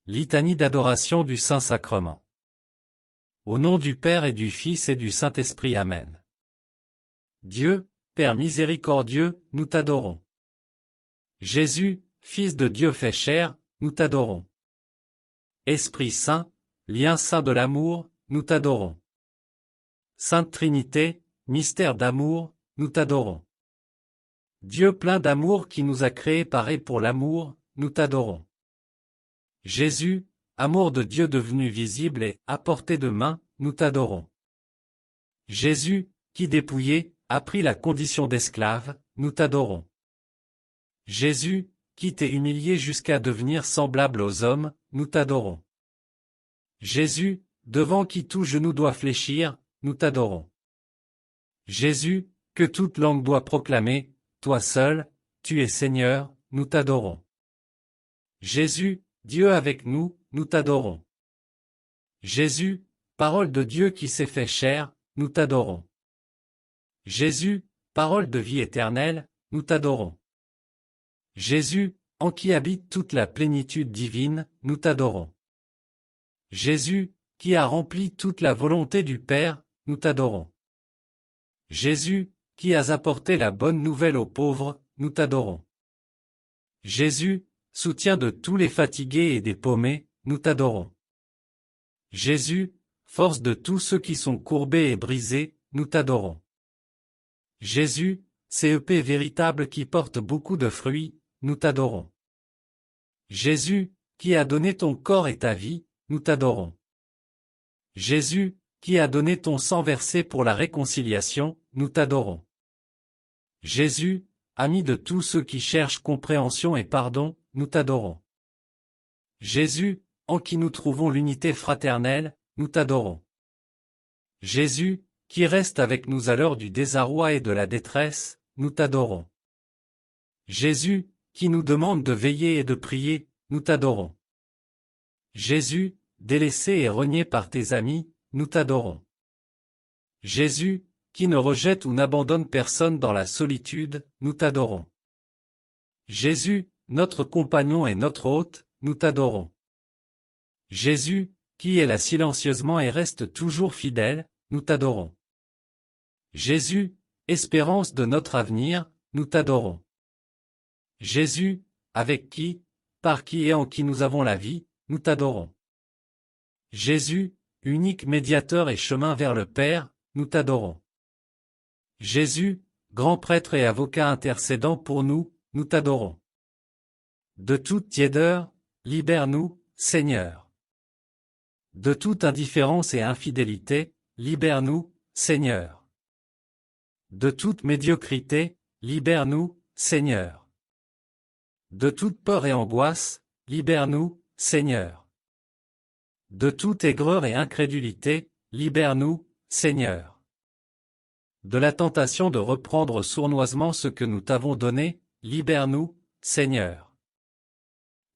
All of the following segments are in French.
Litanie d'adoration du Saint-Sacrement. Au nom du Père et du Fils et du Saint-Esprit. Amen. Dieu, Père miséricordieux, nous t'adorons. Jésus, Fils de Dieu fait chair, nous t'adorons. Esprit Saint, lien saint de l'amour, nous t'adorons. Sainte Trinité, mystère d'amour, nous t'adorons. Dieu plein d'amour qui nous a créés par et pour l'amour, nous t'adorons. Jésus, amour de Dieu devenu visible et à portée de main, nous t'adorons. Jésus, qui dépouillé, a pris la condition d'esclave, nous t'adorons. Jésus, qui t'es humilié jusqu'à devenir semblable aux hommes, nous t'adorons. Jésus, devant qui tout genou doit fléchir, nous t'adorons. Jésus, que toute langue doit proclamer, toi seul, tu es Seigneur, nous t'adorons. Jésus, Dieu avec nous, nous t'adorons. Jésus, parole de Dieu qui s'est fait chair, nous t'adorons. Jésus, parole de vie éternelle, nous t'adorons. Jésus, en qui habite toute la plénitude divine, nous t'adorons. Jésus, qui a rempli toute la volonté du Père, nous t'adorons. Jésus, qui as apporté la bonne nouvelle aux pauvres, nous t'adorons. Jésus, soutien de tous les fatigués et des paumés, nous t'adorons. Jésus, force de tous ceux qui sont courbés et brisés, nous t'adorons. Jésus, CEP véritable qui porte beaucoup de fruits, nous t'adorons. Jésus, qui a donné ton corps et ta vie, nous t'adorons. Jésus, qui a donné ton sang versé pour la réconciliation, nous t'adorons. Jésus, ami de tous ceux qui cherchent compréhension et pardon, nous t'adorons. Jésus, en qui nous trouvons l'unité fraternelle, nous t'adorons. Jésus, qui reste avec nous à l'heure du désarroi et de la détresse, nous t'adorons. Jésus, qui nous demande de veiller et de prier, nous t'adorons. Jésus, délaissé et renié par tes amis, nous t'adorons. Jésus, qui ne rejette ou n'abandonne personne dans la solitude, nous t'adorons. Jésus, notre compagnon et notre hôte, nous t'adorons. Jésus, qui est là silencieusement et reste toujours fidèle, nous t'adorons. Jésus, espérance de notre avenir, nous t'adorons. Jésus, avec qui, par qui et en qui nous avons la vie, nous t'adorons. Jésus, unique médiateur et chemin vers le Père, nous t'adorons. Jésus, grand prêtre et avocat intercédant pour nous, nous t'adorons. De toute tiédeur, libère-nous, Seigneur. De toute indifférence et infidélité, libère-nous, Seigneur. De toute médiocrité, libère-nous, Seigneur. De toute peur et angoisse, libère-nous, Seigneur. De toute aigreur et incrédulité, libère-nous, Seigneur. De la tentation de reprendre sournoisement ce que nous t'avons donné, libère-nous, Seigneur.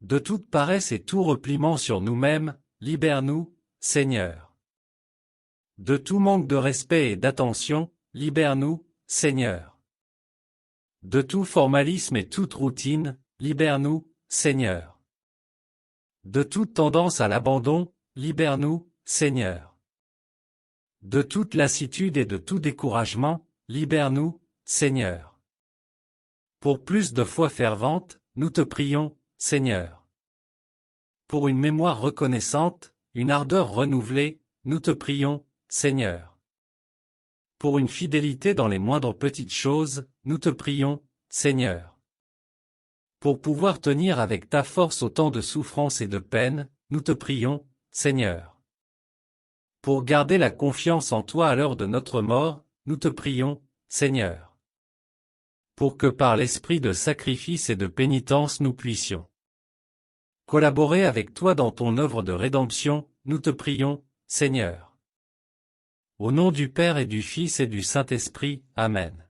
De toute paresse et tout repliement sur nous-mêmes, libère-nous, Seigneur. De tout manque de respect et d'attention, libère-nous, Seigneur. De tout formalisme et toute routine, libère-nous, Seigneur. De toute tendance à l'abandon, libère-nous, Seigneur. De toute lassitude et de tout découragement, libère-nous, Seigneur. Pour plus de foi fervente, nous te prions, Seigneur. Pour une mémoire reconnaissante, une ardeur renouvelée, nous te prions, Seigneur. Pour une fidélité dans les moindres petites choses, nous te prions, Seigneur. Pour pouvoir tenir avec ta force au temps de souffrance et de peine, nous te prions, Seigneur. Pour garder la confiance en toi à l'heure de notre mort, nous te prions, Seigneur. Pour que par l'esprit de sacrifice et de pénitence nous puissions collaborer avec toi dans ton œuvre de rédemption, nous te prions, Seigneur. Au nom du Père et du Fils et du Saint-Esprit, Amen.